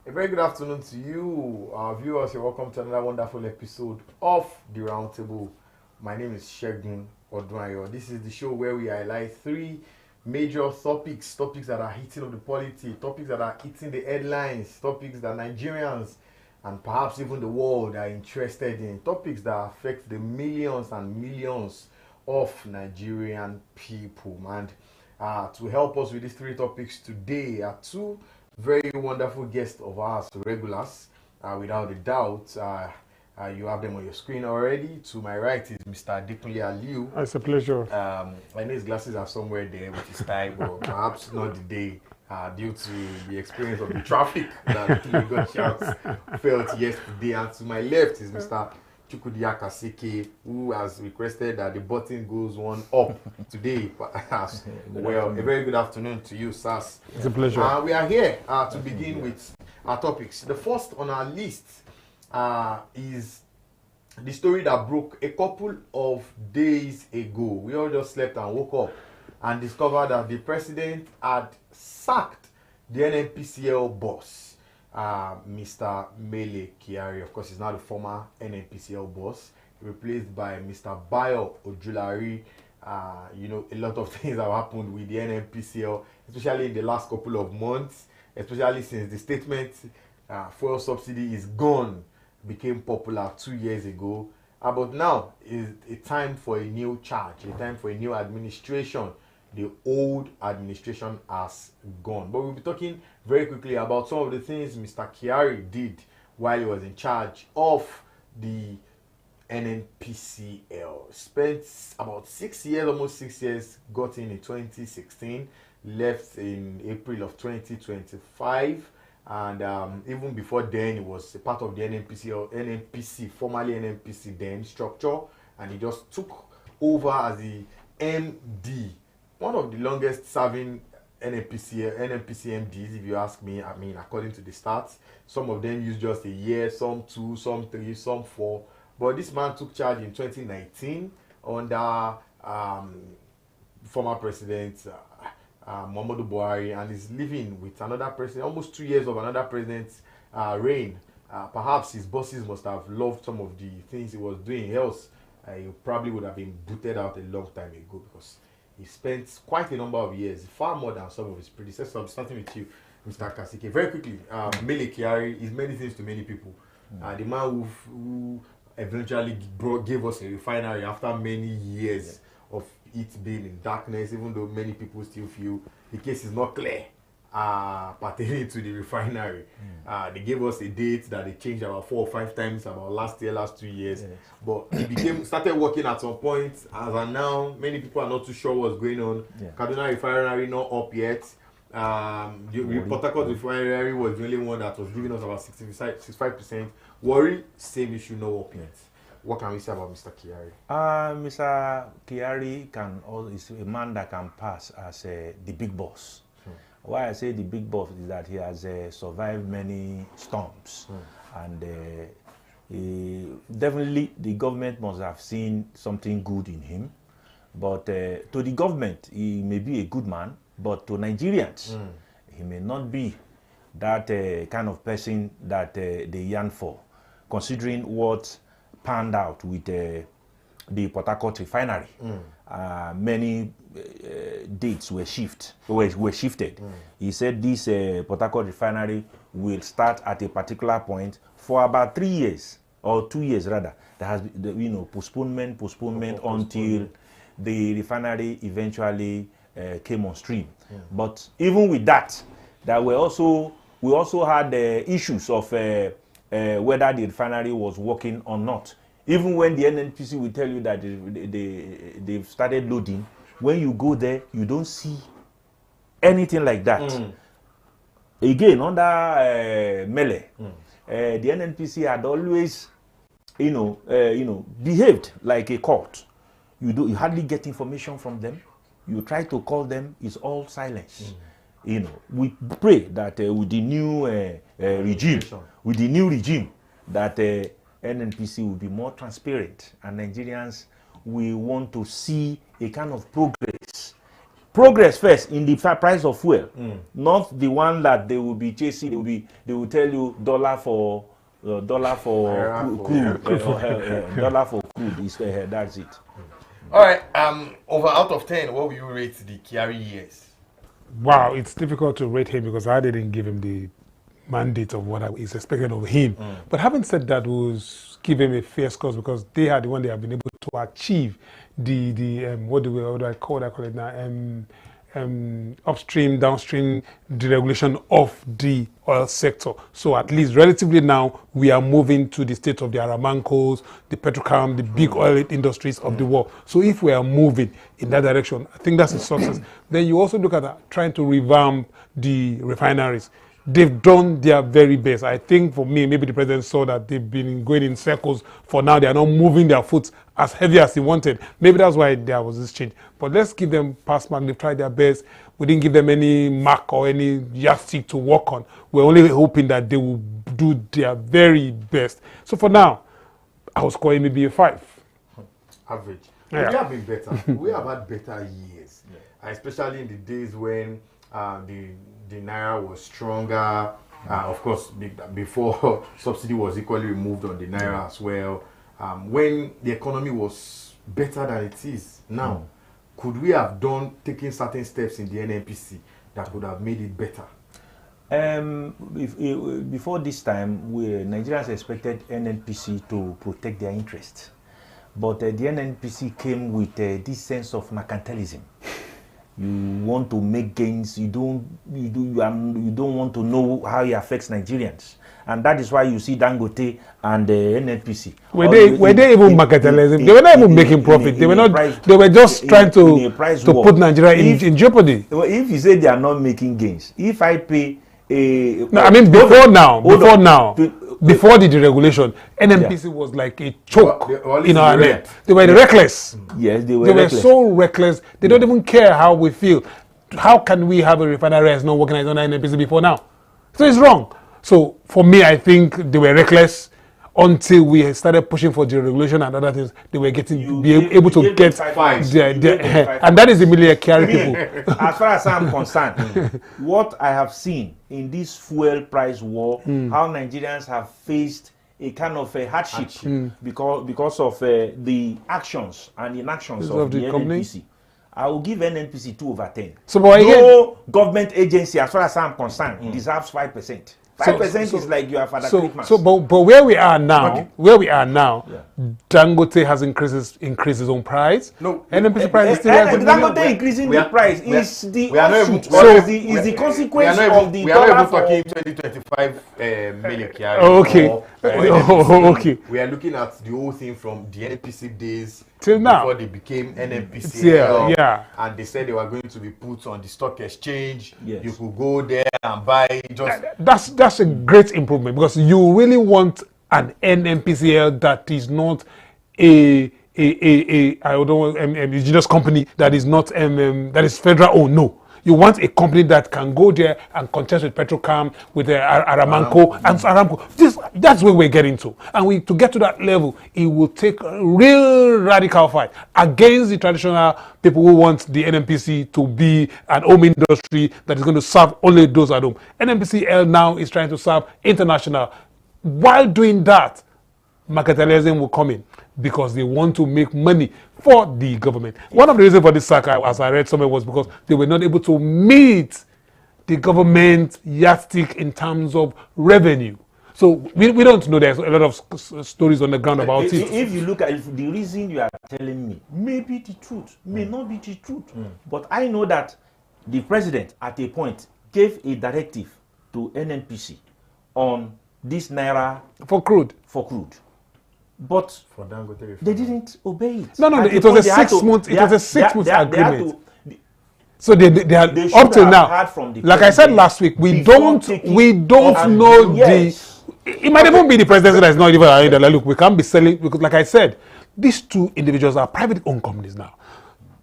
A very good afternoon to you, our viewers. You're welcome to another wonderful episode of the Roundtable. My name is Shegun Odwanyo. This is the show where we highlight three major topics that are hitting up the polity, topics that are hitting the headlines, topics that Nigerians and perhaps even the world are interested in, topics that affect the millions and millions of Nigerian people. And to help us with these three topics today are two very wonderful guests of ours, regulars, without a doubt. You have them on your screen already. To my right is Mr. Adekunle Aliu. It's a pleasure. I know his glasses are somewhere there with his tie, but perhaps not the day due to the experience of the traffic that the Lagos shouts felt yesterday. And to my left is Mr. Chukwudi Akaseke, who has requested that the button goes one up today. Well, a very good afternoon to you, Sas. It's a pleasure. We are here to begin with our topics. The first on our list is the story that broke a couple of days ago. We all just slept and woke up and discovered that the president had sacked the NNPCL boss. Mr. Mele Kyari, of course, is now the former NNPCL boss, replaced by Mr. Bayo Ojulari. A lot of things have happened with the NNPCL, especially in the last couple of months, especially since the statement fuel subsidy is gone became popular 2 years ago. But now is a time for a new charge, a time for a new administration. The old administration has gone. But we'll be talking very quickly about some of the things Mr. Kyari did while he was in charge of the NNPCL. Spent about 6 years, almost 6 years, got in 2016, left in April of 2025. And even before then, he was a part of the NNPC, formerly NNPC then structure, and he just took over as the MD. One of the longest serving NNPC MDs, if you ask me. I mean, according to the stats, some of them use just a year, some 2, some 3, some 4. But this man took charge in 2019 under former president Muhammadu Buhari, and is living with another president, almost 2 years of another president's reign. Perhaps his bosses must have loved some of the things he was doing, else he probably would have been booted out a long time ago, because he spent quite a number of years, far more than some of his predecessors. I'm starting with you, Mr. Akaseke. Very quickly, Mele Kyari is many things to many people. The man who eventually gave us a refinery after many years of it being in darkness, even though many people still feel the case is not clear pertaining to the refinery. They gave us a date that they changed about 4 or 5 times about last 2 years. But it started working at some point. As of now, many people are not too sure what's going on. Kaduna refinery not up yet. The Port Harcourt refinery was the only one that was giving us about 65%. Worry, same issue, no up yet. What can we say about Mr. Kyari? Mr. Kyari is a man that can pass as the big boss. Why I say the big boss is that he has survived many storms, and definitely the government must have seen something good in him. But to the government, he may be a good man, but to Nigerians, he may not be that kind of person that they yearn for, considering what panned out with the Port Harcourt refinery. Many dates were shifted. He said this Port Harcourt refinery will start at a particular point for about 3 years, or 2 years rather. There has been postponement until the refinery eventually came on stream. But even with that, we also had issues of whether the refinery was working or not. Even when the NNPC will tell you that they've started loading, when you go there, you don't see anything like that. Again, under Mele, the NNPC had always, behaved like a court. You hardly get information from them. You try to call them, it's all silence. We pray that with the new regime, that NNPC will be more transparent, and Nigerians will want to see a kind of progress progress first in the price of fuel, not the one that they will be chasing. They will tell you dollar for crude, dollar for crude. That's it. All right. Out of 10, what will you rate the Kyari years? Wow, it's difficult to rate him because I didn't give him the mandate of what is expected of him. But having said that, we'll give him a fair score because they are the one they have been able to achieve the what do I call it now? Upstream, downstream deregulation of the oil sector. So at least relatively now, we are moving to the state of the Aramancos, the Petrochem, the big oil industries of the world. So if we are moving in that direction, I think that's a success. Then you also look at trying to revamp the refineries. They've done their very best. I think for me, maybe the president saw that they've been going in circles. For now, they are not moving their foot as heavy as he wanted. Maybe that's why there was this change. But let's give them pass mark. They've tried their best. We didn't give them any mark or any yardstick to work on. We're only hoping that they will do their very best. So for now, I was calling maybe a 5. Average. Yeah. We have been better. We have had better years, especially in the days when the naira was stronger. Of course, before subsidy was equally removed on the naira as well. When the economy was better than it is now, could we have taken certain steps in the NNPC that would have made it better? Before this time, Nigerians expected NNPC to protect their interests, but the NNPC came with this sense of mercantilism. You want to make gains. You don't want to know how it affects Nigerians, and that is why you see Dangote and the NNPC. Were they even mercantilism? They were not even making profit. They were not. They were just trying to put Nigeria in jeopardy. If you say they are not making gains, if I pay no, I mean before the deregulation, NNPC was like a choke in our neck. They were reckless. Yes, they were. They were so reckless. They don't even care how we feel. How can we have a refinery that's not working as on NNPC before now? So it's wrong. So for me, I think they were reckless until we started pushing for deregulation and other things. They were able to get and that is the million Kyari people. As far as I'm concerned, what I have seen in this fuel price war, how Nigerians have faced a kind of a hardship because of the actions and inactions of the NNPC. I will give NNPC 2/10. So, but no government agency, as far as I'm concerned, deserves 5%. 5% is like you are Father Christmas. But where we are now, Dangote has increased his own price. No, NNPC price is still Dangote increasing the price is the consequence of the we are not even talking 2025 million Kyari. Okay. We are looking at the whole thing from the NNPC days till now before they became NNPCL. Yeah. And they said they were going to be put on the stock exchange. Yes. You could go there and buy just. That's a great improvement because you really want an NNPCL that is not a indigenous company that is not that is federal owned. No, you want a company that can go there and contest with Petrochem, with Aramco and Aramco. That's where we're getting to, and to get to that level, it will take a real radical fight against the traditional people who want the NNPC to be an home industry that is going to serve only those at home. NNPCL now is trying to serve international. While doing that, mercantilism will come in because they want to make money for the government. One of the reasons for this sack, as I read somewhere, was because they were not able to meet the government yardstick in terms of revenue. So we don't know. There's a lot of stories on the ground about it. If you look at the reason you are telling me, may be the truth, may not be the truth. But I know that the president at a point gave a directive to NNPC on this naira for crude. But they didn't obey it. No, it was a 6 month. It was a 6 month agreement. So they are up till now. Like I said last week, we don't know It might even be the presidency that is not even ahead. Look, we can't be selling because, like I said, these two individuals are private-owned companies now.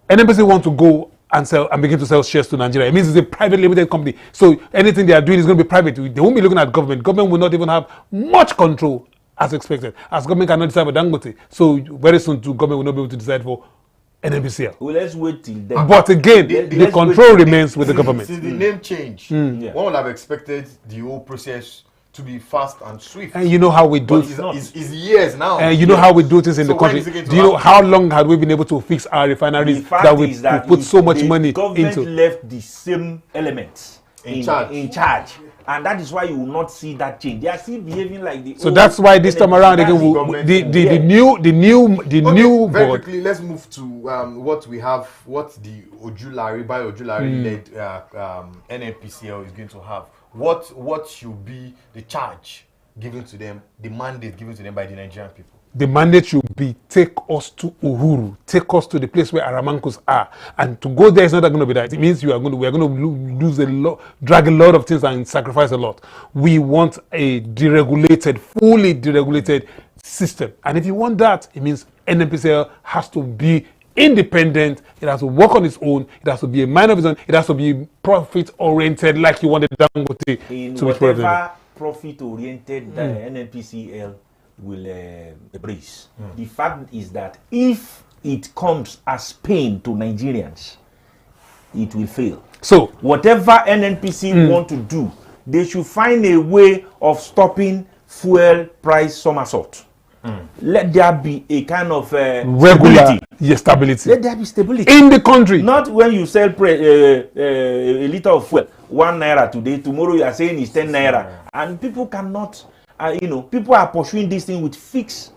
NNPC want to go and sell and begin to sell shares to Nigeria. It means it's a private limited company. So anything they are doing is going to be private. They won't be looking at government. Government will not even have much control as expected. As government cannot decide for Dangote. So very soon too, government will not be able to decide for NNPCL. Well, let's wait till then. But again, the control remains with the government. Since the name change, one would have expected the whole process to be fast and swift. And you know how we do But it's years now. And you know how we do things in So the country. when is it going to Do you know happen? how long had we been able to fix our refineries The fact that we is that put so much money government into? left the same elements In charge, and that is why you will not see that change. They are still behaving like the. So that's why this time around again, the new Very board. quickly, let's move to what we have, what the Ojulari led NNPCL is going to have. What should be the charge given to them, the mandate given to them by the Nigerian people? The mandate should be take us to Uhuru, take us to the place where Aramancos are, and to go there is not going to be that. It means we are going to lose a lot, drag a lot of things and sacrifice a lot. We want a deregulated, fully deregulated system, and if you want that, it means NNPCL has to be independent. It has to work on its own. It has to be a mind of its own. It has to be profit oriented, like you wanted Dangote In to whatever profit oriented NNPCL will embrace. The fact is that if it comes as pain to Nigerians, it will fail. So whatever NNPC want to do, they should find a way of stopping fuel price somersault. Let there be a kind of regular stability. Let there be stability in the country. Not when you sell a liter of fuel 1 naira today, tomorrow you are saying it's 10 naira, and people cannot. People are pursuing this thing with fixed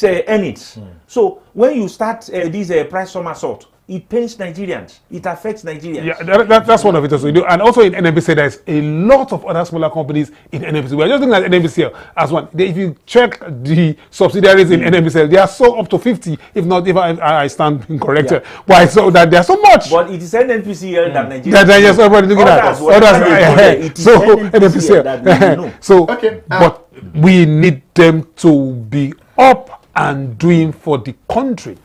earnings. So when you start this price somersault, it pains Nigerians. It affects Nigerians. Yeah, that's one of it also. And also in NNPCL, there's a lot of other smaller companies in NNPCL. We're just looking at NNPCL as one. If you check the subsidiaries in NNPCL, they are so up to 50, if not, if I stand incorrected. Yeah. Why? So that there's so much. But it is NNPCL that Nigerians. Yes, everybody looking at. So NNPCL. So, okay. But we need them to be up and doing for the country.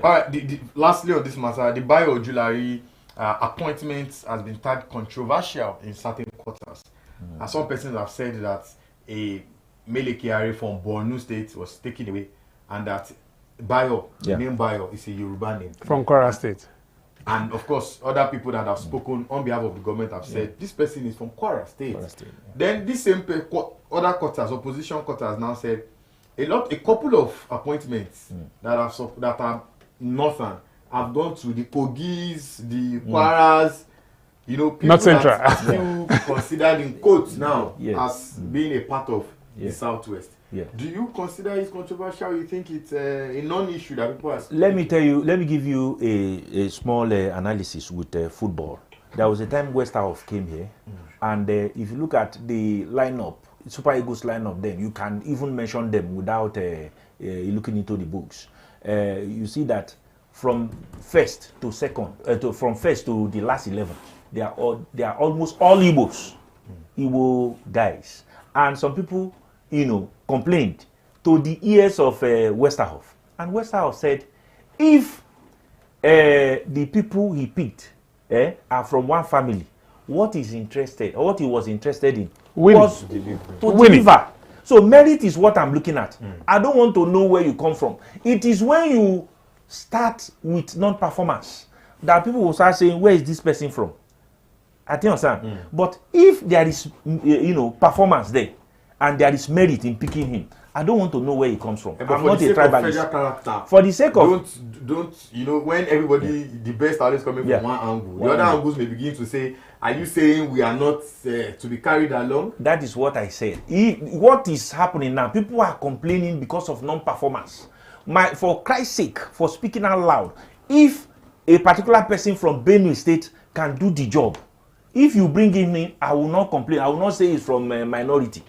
All right. Lastly on this matter, the Bayo Ojulari appointment has been tagged controversial in certain quarters. Some persons have said that a Mele Kyari from Borno State was taken away, and that Bayo, the name Bayo, is a Yoruba name from Kwara State. And of course, other people that have spoken on behalf of the government have said this person is from Kwara State. Then this same other quarters, opposition quarters, now said a couple of appointments that are northern have gone to the Kogis, the Kwaras, people not central. that are still considered in quotes now as being a part of the Southwest. Do you consider it controversial? You think it's a non-issue that people are speaking? Let me give you a small analysis with football. There was a time Westerhoff came here, and if you look at the lineup, Super Eagles lineup, then you can even mention them without looking into the books. You see that from first to second, from first to the last 11, they are almost all Igbo guys, and some people, complained to the ears of Westerhoff, and Westerhoff said, if the people he picked are from one family, what he was interested in was to deliver. So merit is what I'm looking at. I don't want to know where you come from. It is when you start with non-performance that people will start saying, where is this person from? I think understand. But if there is performance there and there is merit in picking him, I don't want to know where he comes from. I'm not a tribalist. For the sake of don't when everybody the best always coming from one angle. The other angles may begin to say, are you saying we are not to be carried along? That is what I said. What is happening now? People are complaining because of non-performance. For Christ's sake, for speaking out loud, if a particular person from Benue State can do the job, if you bring him in, I will not complain. I will not say it's from a minority.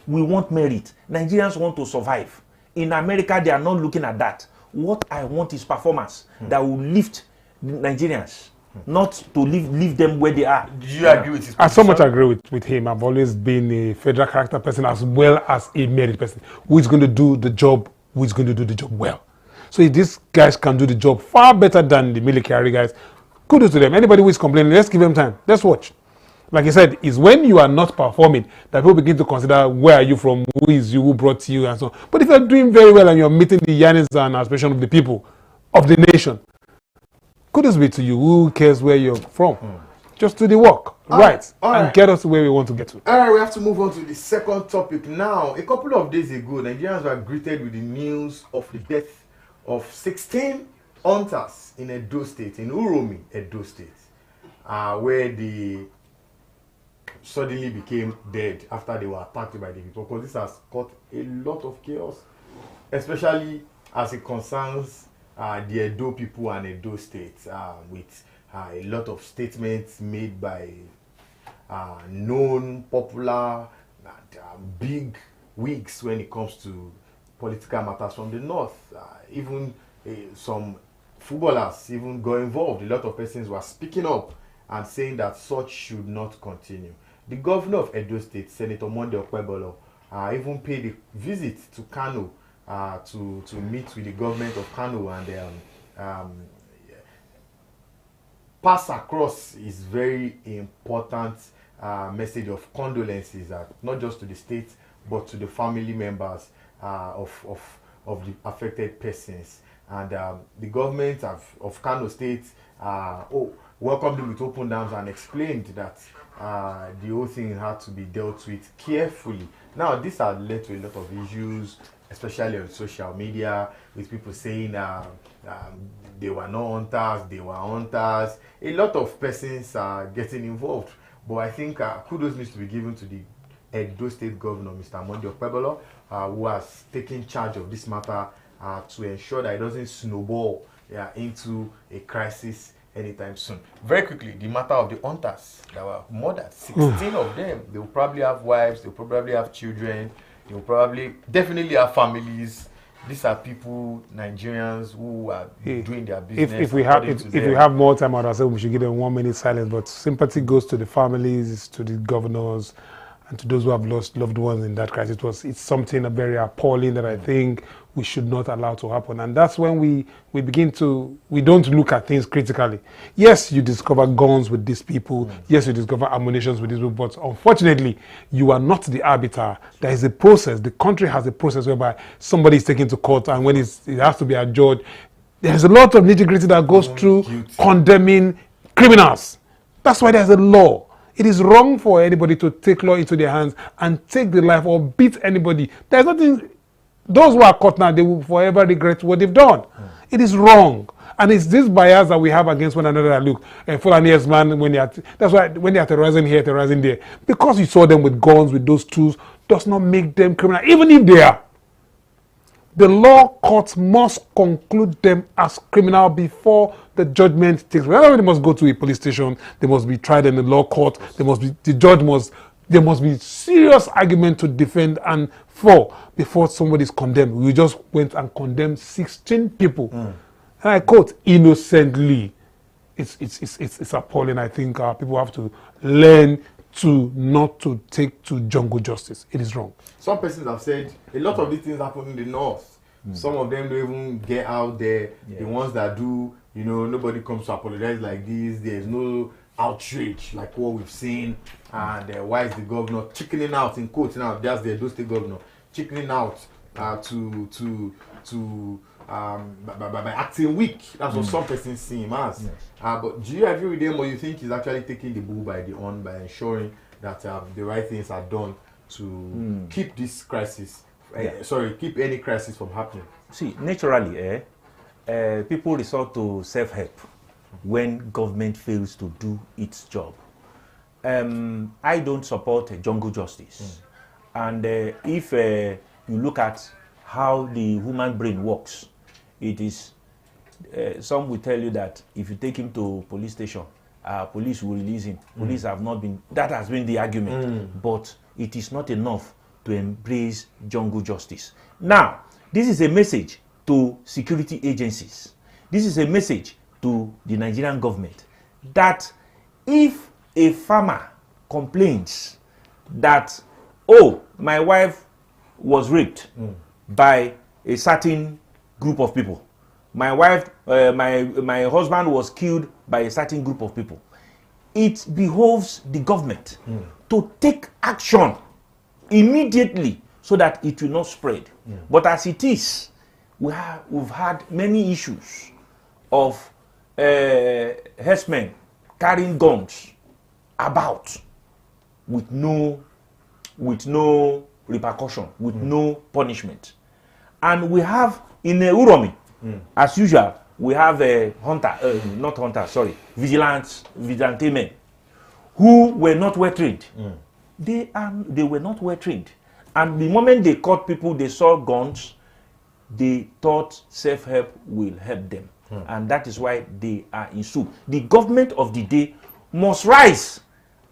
We want merit. Nigerians want to survive. In America, they are not looking at that. What I want is performance that will lift Nigerians, not to leave them where they are. Do you agree with his position? I so much agree with him. I've always been a federal character person as well as a merit person. Who is going to do the job? Who is going to do the job well? So if these guys can do the job far better than the military guys, kudos to them. Anybody who is complaining, let's give them time. Let's watch. Like I said, it's when you are not performing that people begin to consider where are you from, who is you, who brought you, and so on. But if you're doing very well and you're meeting the yearnings and aspirations of the people, of the nation, kudos be to you. Who cares where you're from? Just do the work, right? And get us where we want to get to. All right, we have to move on to the second topic now. A couple of days ago, Nigerians were greeted with the news of the death of 16 hunters in Edo State, in Uromi, Edo State, where they suddenly became dead after they were attacked by the people. Because this has caused a lot of chaos, especially as it concerns the Edo people and Edo State, with a lot of statements made by known, popular, and big wigs when it comes to political matters from the north. Even some footballers even got involved. A lot of persons were speaking up and saying that such should not continue. The governor of Edo State, Senator Monday Akpabio, even paid a visit to Kano to meet with the government of Kano and pass across his very important message of condolences, not just to the state but to the family members of the affected persons. And the government of Kano State welcomed him with open arms and explained that the whole thing had to be dealt with carefully. Now, this has led to a lot of issues, especially on social media, with people saying they were not hunters, they were hunters. A lot of persons are getting involved. But I think kudos needs to be given to the Edo State Governor, Mr. Monday Akpabio, who has taken charge of this matter to ensure that it doesn't snowball into a crisis anytime soon. Very quickly, the matter of the hunters that were murdered, 16 of them. They will probably have wives, they will probably have children, they will probably definitely have families. These are people, Nigerians, who are doing their business. If we have more time, I'd say we should give them 1 minute silence. But sympathy goes to the families, to the governors, and to those who have lost loved ones in that crisis. It's something very appalling that I think we should not allow to happen. And that's when we don't look at things critically. Yes, you discover guns with these people. Yes, you discover ammunition with these people. But unfortunately, you are not the arbiter. There is a process. The country has a process whereby somebody is taken to court, and when it has to be adjudged, there's a lot of nitty-gritty that goes through condemning criminals. That's why there's a law. It is wrong for anybody to take law into their hands and take the life or beat anybody. There's nothing. Those who are caught now, they will forever regret what they've done. It is wrong. And it's this bias that we have against one another. Look, Fulani man, that's why when they are terrorizing here, terrorizing there, because you saw them with guns, with those tools, does not make them criminal, even if they are. The law courts must conclude them as criminal before the judgment takes place. They must go to a police station. They must be tried in the law court. There must be serious argument to defend and for before somebody is condemned. We just went and condemned 16 people. And I quote, innocently. It's appalling. I think people have to learn to not to take to jungle justice. It is wrong. Some persons have said a lot of these things happen in the north. Some of them don't even get out there. The ones that do, nobody comes to apologize like this. There's no outrage like what we've seen. And why is the governor chickening out, in quotes now? That's the Edo State governor chickening out by acting weak. That's what some persons see him as. But do you agree with them, or you think he's actually taking the bull by the horn by ensuring that the right things are done to keep this crisis, keep any crisis from happening? See, naturally, people resort to self-help when government fails to do its job. I don't support jungle justice. And if you look at how the human brain works, it is, some will tell you that if you take him to police station, police will release him. Police have not been, that has been the argument. But it is not enough to embrace jungle justice. Now, this is a message to security agencies. This is a message to the Nigerian government that if a farmer complains that, oh, my wife was raped by a certain group of people, my wife, my husband was killed by a certain group of people, it behoves the government to take action immediately so that it will not spread. But as it is, we've had many issues of herdsmen carrying guns about with no repercussion, with no punishment. And we have in Uromi, as usual, we have a vigilante men who were not well trained. They were not well trained. And the moment they caught people, they saw guns, they thought self-help will help them. And that is why they are in soup. The government of the day must rise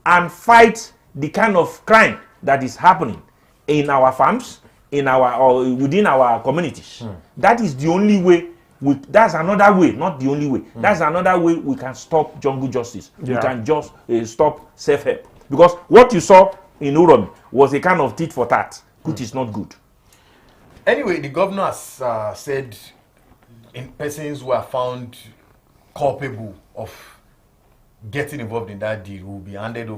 and fight the kind of crime that is happening in our farms, or within our communities. That is the only way. That's another way, not the only way. That's another way we can stop jungle justice. We can just stop self-help. Because what you saw in Uromi was a kind of tit for tat, which is not good. Anyway, the governor has said in persons who are found culpable of getting involved in that deal will be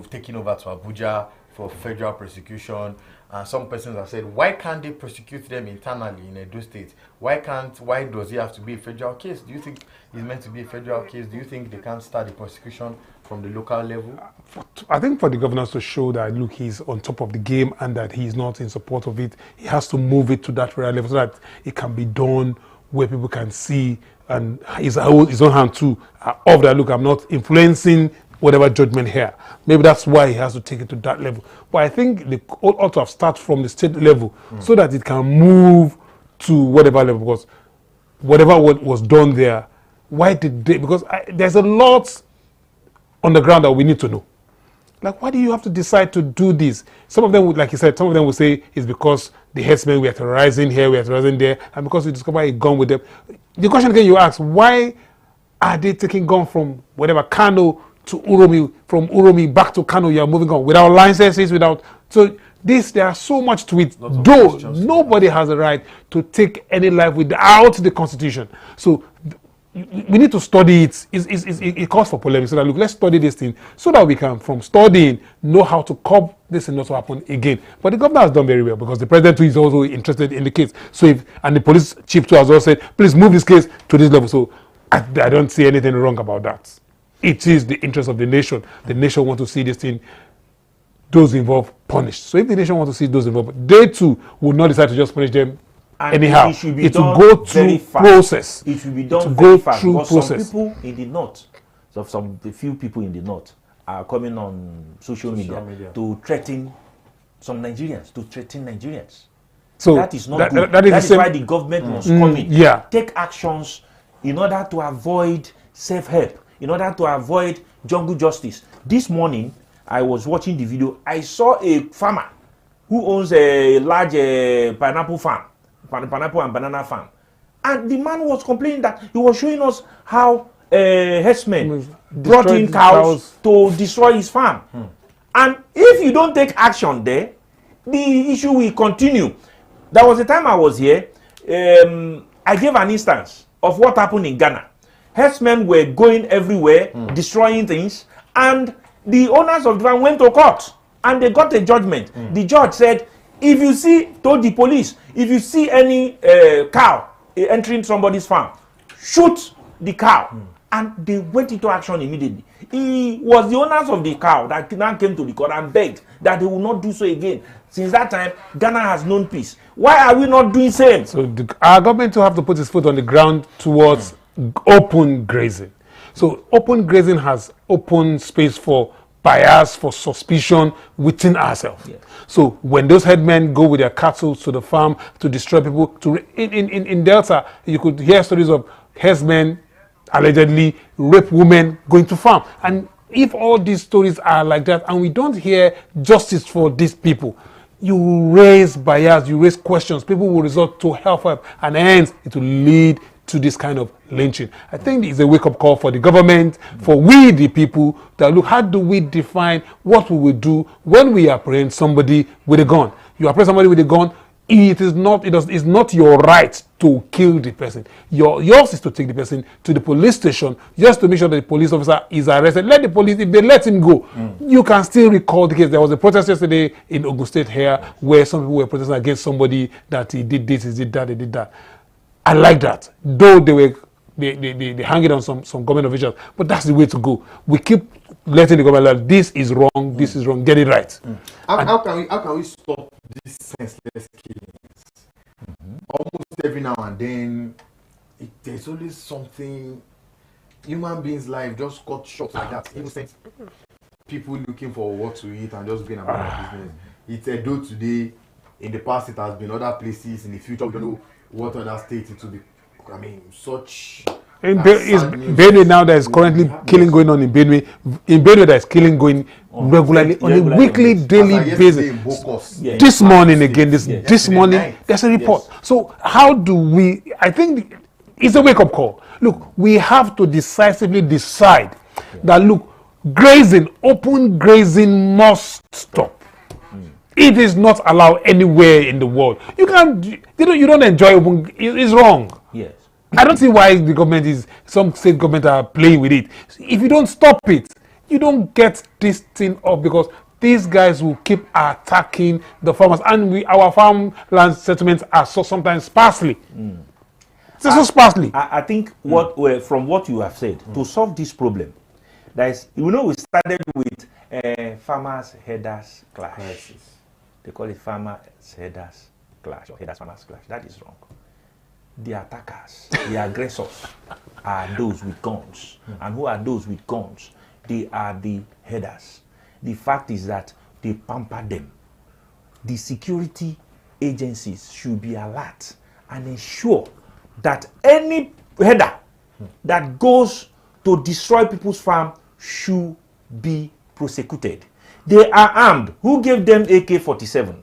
taken over to Abuja for federal prosecution. And some persons have said, why can't they prosecute them internally in Edo State? Why does it have to be a federal case? Do you think it's meant to be a federal case? Do you think they can't start the prosecution from the local level? I think for the governors to show that, look, he's on top of the game and that he's not in support of it, he has to move it to that federal level so that it can be done where people can see and his own hand too of that, look, I'm not influencing whatever judgment here. Maybe that's why he has to take it to that level. But I think they ought to have started from the state level so that it can move to whatever level. Because whatever was done there, why did they? Because there's a lot on the ground that we need to know. Like, why do you have to decide to do this? Some of them would, like you said, some of them will say it's because the herdsmen were terrorizing here, we are terrorizing there, and because we discovered a gun with them. The question again you ask, why are they taking gun from whatever Kano to Uromi, from Uromi back to Kano, you are moving on without licenses, without... So there are so much to it, though nobody has a right to take any life without the Constitution. So we need to study it. It calls for polemics. So that, look, let's study this thing so that we can, from studying, know how to curb this and not to happen again. But the governor has done very well because the president too is also interested in the case. So and the police chief too has also said, please move this case to this level. So I don't see anything wrong about that. It is the interest of the nation. The nation wants to see this thing, those involved, punished. So if the nation wants to see those involved, they too will not decide to just punish them and anyhow. It will go through process. It will be done very fast because some people in the north, the few people in the north are coming on social media to threaten some Nigerians. So that is not good. That is why the government must come in, take actions in order to avoid self-help, in order to avoid jungle justice. This morning, I was watching the video. I saw a farmer who owns a large pineapple and banana farm. And the man was complaining that he was showing us how herdsmen brought in cows to destroy his farm. And if you don't take action there, the issue will continue. There was a time I was here, I gave an instance of what happened in Ghana. Herdsmen were going everywhere, destroying things, and the owners of the farm went to court, and they got a judgment. The judge said, told the police, if you see any cow entering somebody's farm, shoot the cow. And they went into action immediately. It was the owners of the cow that now came to the court and begged that they will not do so again. Since that time, Ghana has known peace. Why are we not doing same? So our government will have to put its foot on the ground towards open grazing. So open grazing has open space for bias, for suspicion within ourselves. So when those headmen go with their cattle to the farm to destroy people, in Delta, you could hear stories of herdsmen allegedly rape women going to farm. And if all these stories are like that and we don't hear justice for these people, you raise bias, you raise questions, people will resort to help, and hence it will lead to this kind of lynching. I think it's a wake-up call for the government, for we the people, that look, how do we define what we will do when we apprehend somebody with a gun? You apprehend somebody with a gun, it's not your right to kill the person. Yours is to take the person to the police station just to make sure that the police officer is arrested. Let the police, if they let him go, you can still recall the case. There was a protest yesterday in Ogun State here where some people were protesting against somebody that he did this, he did that, he did that. I like that. Though they were they hang it on some government officials. But that's the way to go. We keep letting the government learn, this is wrong, this is wrong, get it right. How can we stop these senseless killings? Almost every now and then, there's always something. Human beings' life just cut short like that. Innocent people looking for what to eat and just going about their business. It's Edo today. In the past, it has been other places. In the future, we don't know what other states it will be. I mean, such. In Benue now, there is currently killing going on in Benue. In Benue, there is killing going regularly on a weekly, daily basis. This morning again, this morning, there's a report. So how do we? I think it's a wake-up call. Look, we have to decisively decide that look, grazing, open grazing must stop. It is not allowed anywhere in the world. You can't. You don't enjoy open. It's wrong. Yes. I don't see why the government is. Some state government are playing with it. If you don't stop it, you don't get this thing up because these guys will keep attacking the farmers, and our farmland settlements are so sometimes sparsely. So sparsely. I think from what you have said to solve this problem, there is. We started with farmers headers clash. They call it farmers headers clash or headers farmers clash. That is wrong. The attackers, the aggressors are those with guns. And who are those with guns? They are the headers. The fact is that they pamper them. The security agencies should be alert and ensure that any header that goes to destroy people's farm should be prosecuted. They are armed. Who gave them AK-47?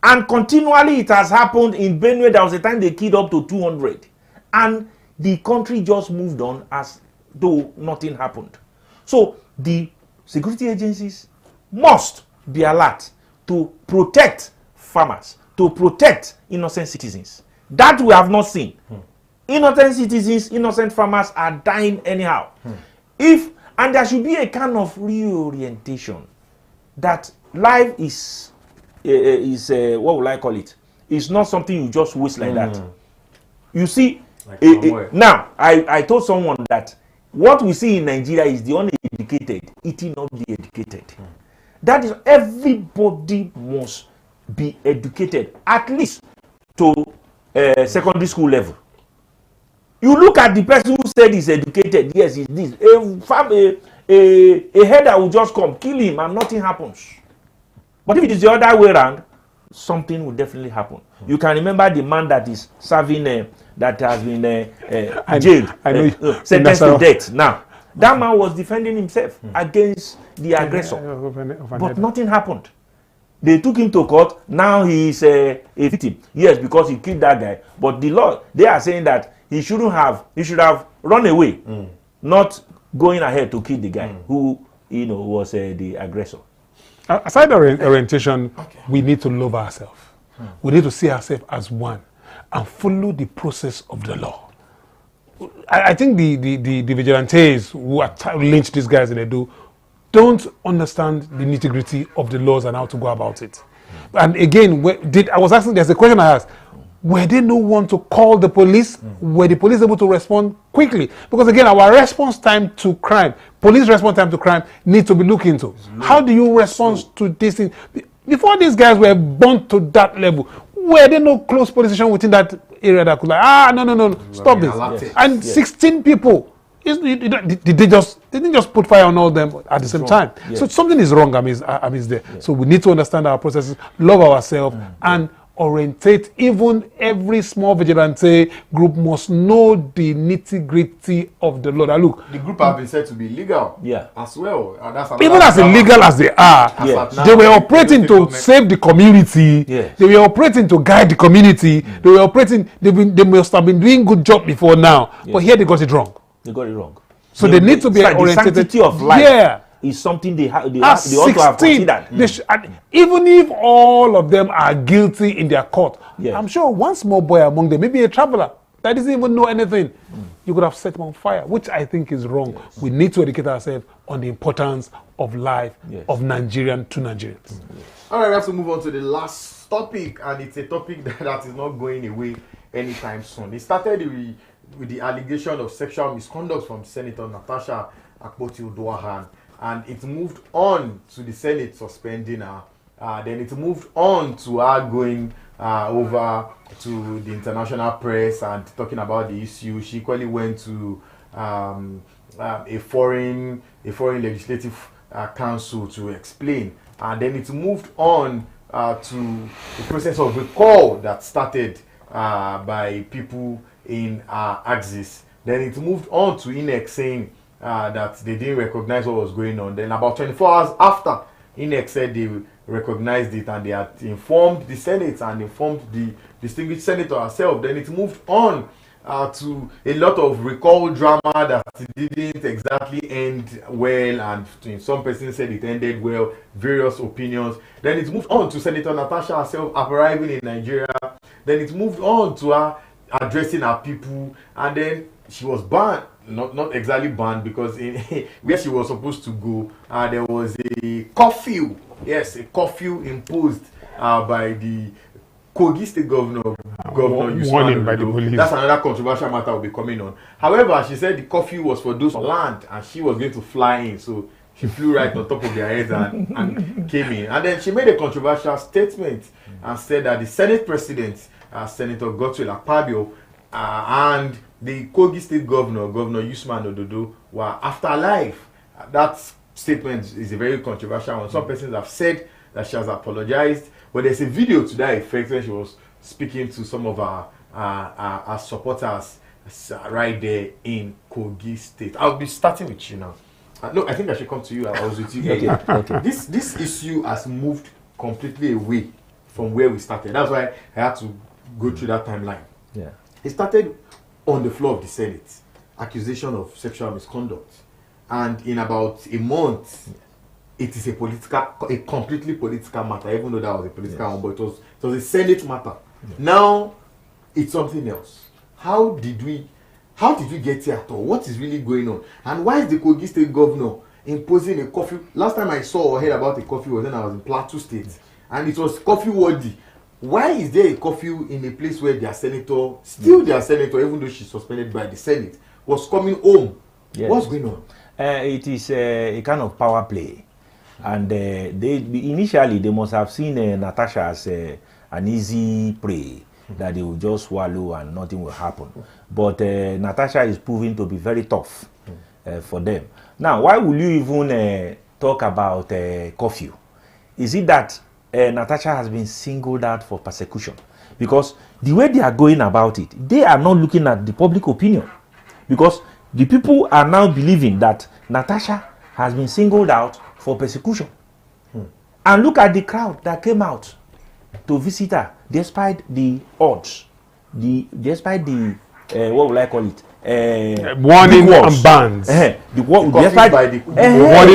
And continually it has happened in Benue. There was a time they killed up to 200. And the country just moved on as though nothing happened. So the security agencies must be alert to protect farmers, to protect innocent citizens. That we have not seen. Innocent citizens, innocent farmers are dying anyhow. And there should be a kind of reorientation that life is what would I call it? It's not something you just waste like that. You see, now I told someone that what we see in Nigeria is the uneducated eating up the educated. That is, everybody must be educated at least to secondary school level. You look at the person who said he's educated. Yes, he's this. A header will just come, kill him, and nothing happens. But if it is the other way around, something will definitely happen. You can remember the man that is serving, that has been jailed, sentenced to death. Now, that man was defending himself against the aggressor, but nothing happened. They took him to court. Now he is a victim. Yes, because he killed that guy. But the law, they are saying that he should have run away, not going ahead to kill the guy who was the aggressor. Aside orientation, we need to love ourselves. We need to see ourselves as one and follow the process of the law. I think the vigilantes who lynch these guys in Edo don't understand the nitty-gritty of the laws and how to go about it. And again, I was asking, there's a question I asked, were they no one to call the police? Were the police able to respond quickly? Because again, our response time to crime, police response time to crime, need to be looked into. How do you respond to this thing? Before these guys were born to that level, were there no close police station within that area that could no, stop this? And 16 people. They didn't just put fire on all them at the same time. So something is wrong amidst there. So we need to understand our processes, love ourselves, and orientate. Even every small vigilante group must know the nitty-gritty of the law. Now look, the group have been said to be legal as well. Even as illegal as they are, they were operating to save the community. They were operating to guide the community. They were operating. They must have been doing good job before now, but here they got it wrong. They got it wrong. So they need to be oriented. The sanctity of life is something they ought to have considered. Even if all of them are guilty in their court, I'm sure one small boy among them, maybe a traveler that doesn't even know anything, you could have set him on fire, which I think is wrong. We need to educate ourselves on the importance of life of Nigerian to Nigerians. All right, we have to move on to the last topic, and it's a topic that is not going away anytime soon. It started with the allegation of sexual misconduct from Senator Natasha Akpabio, and it moved on to the Senate suspending her. Then it moved on to her going over to the international press and talking about the issue. She equally went to a foreign legislative council to explain, and then it moved on to the process of recall that started by people in Axis. Then it moved on to INEC saying that they didn't recognize what was going on. Then about 24 hours after, INEC said they recognized it and they had informed the Senate and informed the distinguished senator herself. Then it moved on to a lot of recall drama that didn't exactly end well, and some persons said it ended well, various opinions. Then it moved on to Senator Natasha herself arriving in Nigeria. Then it moved on to her addressing her people, and then she was banned. Not exactly banned, because where she was supposed to go, there was a curfew. Yes, a curfew imposed by the Kogi State Governor warning by the police. That's another controversial matter will be coming on. However, she said the curfew was for those on land, and she was going to fly in, so she flew right on top of their heads and came in. And then she made a controversial statement and said that the Senate President, Senator Akpabio, and the Kogi State Governor, Governor Usman Ododo, were after life. That statement is a very controversial one. Some persons have said that she has apologized, but there's a video to that effect when she was speaking to some of our supporters right there in Kogi State. I'll be starting with you now. No, I think I should come to you. I was with you. Okay. This issue has moved completely away from where we started. That's why I had to go through that timeline. Yeah. It started on the floor of the Senate, accusation of sexual misconduct, and in about a month, it is a completely political matter. Even though that was a political one, but it was a Senate matter. Yes. Now it's something else. How did we get here at all? What is really going on? And why is the Kogi State Governor imposing a curfew? Last time I saw or heard about a curfew was when I was in Plateau State, and it was curfew worthy. Why is there a curfew in a place where their senator, their senator, even though she's suspended by the Senate, was coming home? Yes. What's going on? It is a kind of power play, and initially they must have seen Natasha as an easy prey that they will just swallow and nothing will happen. But Natasha is proving to be very tough for them. Now, why will you even talk about curfew? Is it that Natasha has been singled out for persecution? Because the way they are going about it, they are not looking at the public opinion. Because the people are now believing that Natasha has been singled out for persecution. And look at the crowd that came out to visit her, despite the odds, despite the what will I call it? Warning and bans. Warning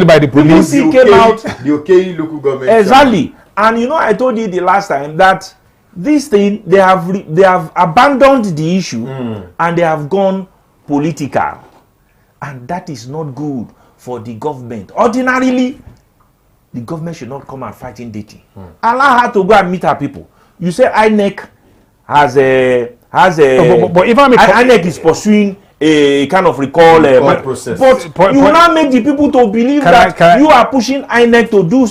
by the police. The came out. The OK local government. Exactly. And you know, I told you the last time that this thing, they have abandoned the issue and they have gone political, and that is not good for the government. Ordinarily, the government should not come and fighting dating. Allow her to go and meet her people. You say INEC has a but if INEC is pursuing a kind of recall process, but you will not make the people to believe that you are pushing INEC to do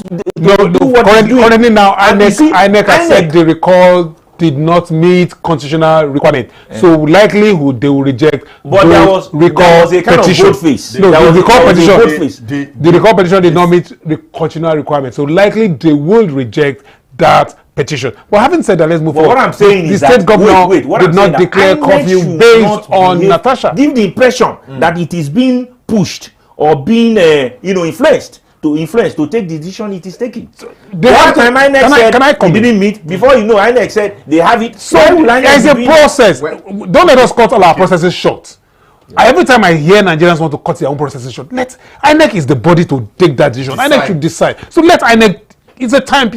what currently now INEC has said the recall did not meet constitutional requirement, so likelihood they will reject. But there was a kind petition. Of face. No, the recall petition did not meet the constitutional requirement, so likely they will reject that petition. But having said that, let's move forward. What I'm saying is that the state governor did not declare curfew based on Natasha. Give the impression that it is being pushed or being influenced to take the decision it is taking. So that time INEC said it didn't meet. Before you know, INEC said they have it. So there's a process. Don't let us cut all our processes short. Yeah. Every time I hear Nigerians want to cut their own processes short, INEC is the body to take that decision. INEC should decide. So let INEC. It's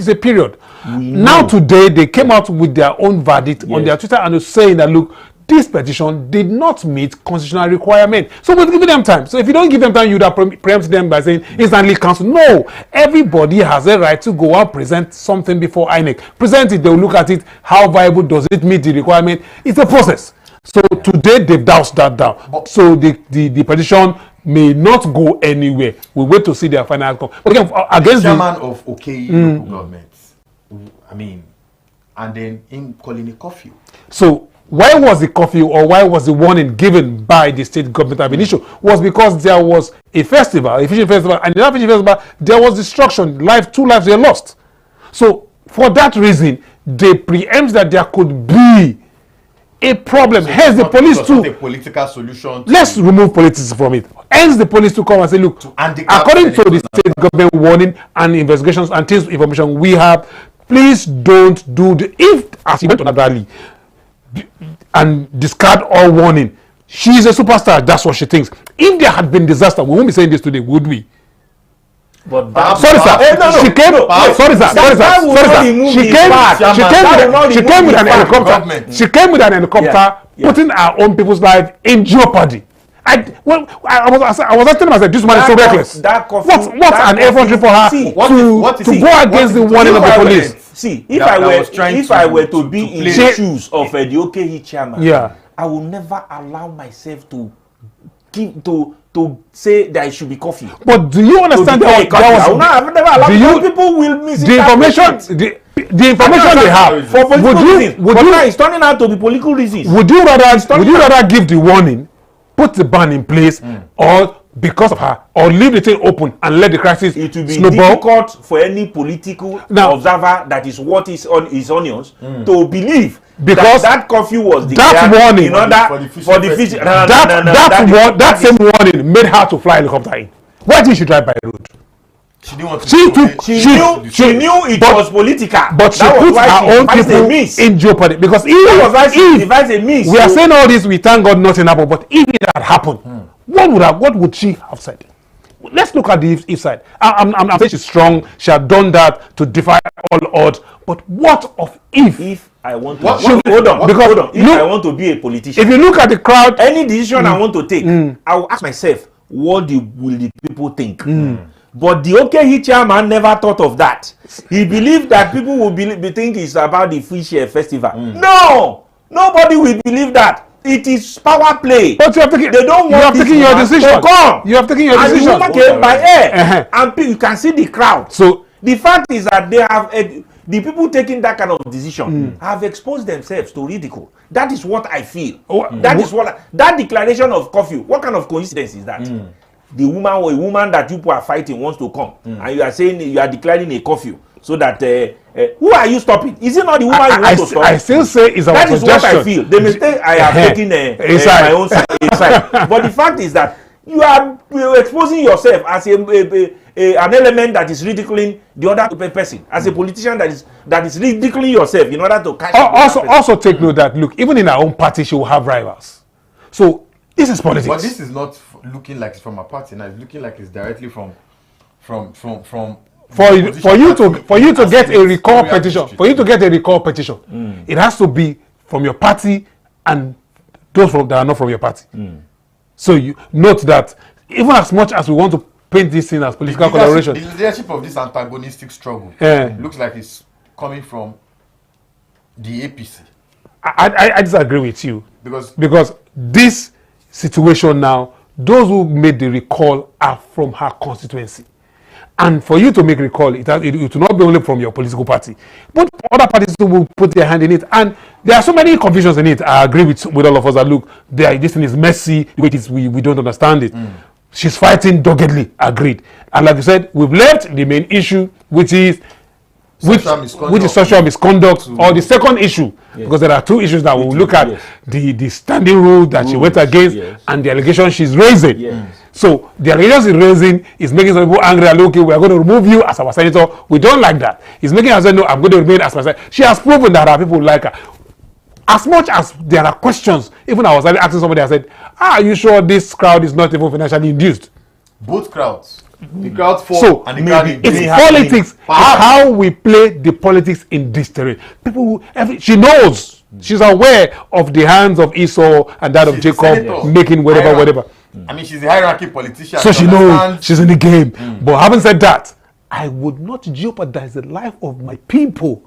a period. Now today they came out with their own verdict on their Twitter and saying that look, this petition did not meet constitutional requirement. So we're giving them time. So if you don't give them time, you would have preempt them by saying instantly cancel. No, everybody has a right to go and present something before INEC. Present it, they will look at it. How viable does it meet the requirement? It's a process. So today they've doused that down. So the petition may not go anywhere. We wait to see their final outcome. But again, against chairman of OK local government, I mean, and then him calling a curfew. So why was the curfew or why was the warning given by the state government of an issue? Was because there was a festival, a fishing festival, and in that fishing festival there was destruction. Two lives were lost. So for that reason, they preempt that there could be a problem. So hence the police too. A political solution. Let's remove politics from it. Hence the police to come and say, look, according to the state government warning and investigations and things information we have, please don't do if as he went to that rally and discard all warning. She is a superstar. That's what she thinks. If there had been disaster, we won't be saying this today, would we? But sorry, sir. She came. Sorry, sir. She came with an helicopter. She came with an helicopter, putting our own people's life in jeopardy. I was asking myself, this man is so reckless. What's an infantry for her to go against the warning of the police? See, if I were to be in the shoes of the OKE chairman, I will never allow myself to say that it should be coffee. But do you understand that people will miss the information? The information they have for political reasons. But now it's turning out to be political reasons. Would you rather give the warning, put the ban in place, or because of her, or leave the thing open and let the crisis snowball? It will be difficult for any political observer that is what is on his onions to believe because that curfew was declared that warning in order for the fish. That same warning made her to fly helicopter in. Why did she drive by road? She didn't want to. She knew it was political, but she put her own people in jeopardy because if we are saying all this, we thank God nothing happened. But if it had happened, what would she have said? Let's look at the if side. I'm saying she's strong. She had done that to defy all odds. But what of if I want to hold on? If I want to be a politician, if you look at the crowd, any decision I want to take, I will ask myself, what will the people think? But the OKE chairman never thought of that. He believed that people will think it's about the fish festival. No, nobody will believe that. It is power play. But you have taken, they don't want you have taken your decision. You have taken your decision. And the woman came by air, and you can see the crowd. So the fact is that they have the people taking that kind of decision have exposed themselves to ridicule. That is what I feel. That is what that declaration of curfew. What kind of coincidence is that? The woman or a woman that you people are fighting wants to come, and you are saying you are declaring a curfew. So that who are you stopping? Is it not the woman you want to stop? I still say it's our suggestion. That is what I feel. The mistake I have taken my own side. But the fact is that you are exposing yourself as an element that is ridiculing the other person, as a politician that is ridiculing yourself in order to catch. Also take note that look, even in our own party, she will have rivals. So this is politics. But this is not looking like it's from a party. Now it's looking like it's directly from. For you to get a recall petition, it has to be from your party and those that are not from your party. So you note that even as much as we want to paint this thing as political collaboration, the leadership of this antagonistic struggle looks like it's coming from the APC. I disagree with you because this situation now, those who made the recall are from her constituency. And for you to make recall, it will not be only from your political party, but other parties will put their hand in it. And there are so many confusions in it. I agree with all of us that look, this thing is messy. The way it is, we don't understand it. She's fighting doggedly. Agreed. And like you said, we've left the main issue, which is social misconduct, or the second issue, because there are two issues that we'll look at: the standing rule that she went against, and the allegation she's raising. So the allegation she's raising is making some people angry. And okay, we are going to remove you as our senator. We don't like that. It's making us say, no, I'm going to remain as my senator. She has proven that our people like her. As much as there are questions, even I was asking somebody, I said, are you sure this crowd is not even financially induced? Both crowds. The crowd for and the crowd in. It's politics. How we play the politics in this terrain. People, she knows. She's aware of the hands of Esau and that of Jacob making whatever. I mean, she's a hierarchy politician. So she knows she's in the game. But having said that, I would not jeopardize the life of my people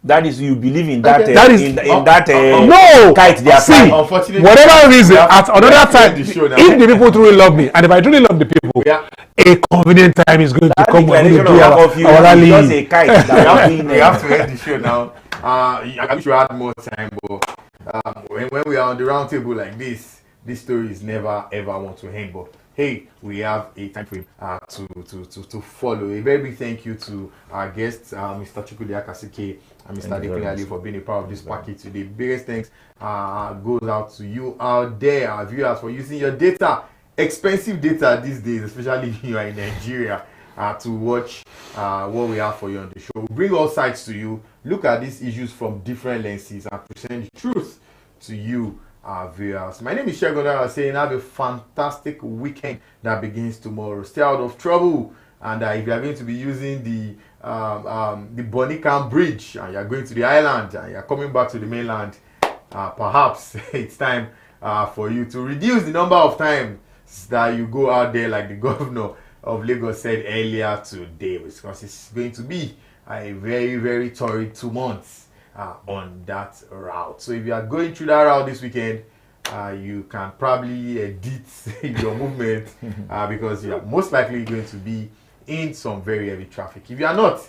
That is, you believe in that? Okay. That is- in that no! kite they are See, flying. Unfortunately, whatever reason, at we another have to time, end the show now. if the people truly love me, and if I truly love the people, Yeah. a convenient time is going to That come when we declaration do of our, of you our is rally. just a kite that we have to end the show now. I wish we had more time, but when we are on the round table like this story is never ever want to end. But hey, we have a time frame to follow. A very big thank you to our guests, Mr. Chukwudi Akasike and Mr. Adekunle Ali, for being a part of this package today. Biggest thanks goes out to you out there, our viewers, for using your data, expensive data these days, especially if you are in Nigeria, to watch what we have for you on the show. We bring all sides to you, look at these issues from different lenses, and present the truth to you, our viewers. My name is Shegun. I was saying, have a fantastic weekend that begins tomorrow. Stay out of trouble, and if you are going to be using the Bonicam Bridge and you are going to the island and you are coming back to the mainland, perhaps it's time for you to reduce the number of times that you go out there, like the governor of Lagos said earlier today, because it's going to be a very, very torrid 2 months on that route. So if you are going through that route this weekend, you can probably edit your movement because you are most likely going to be in some very heavy traffic. If you are not,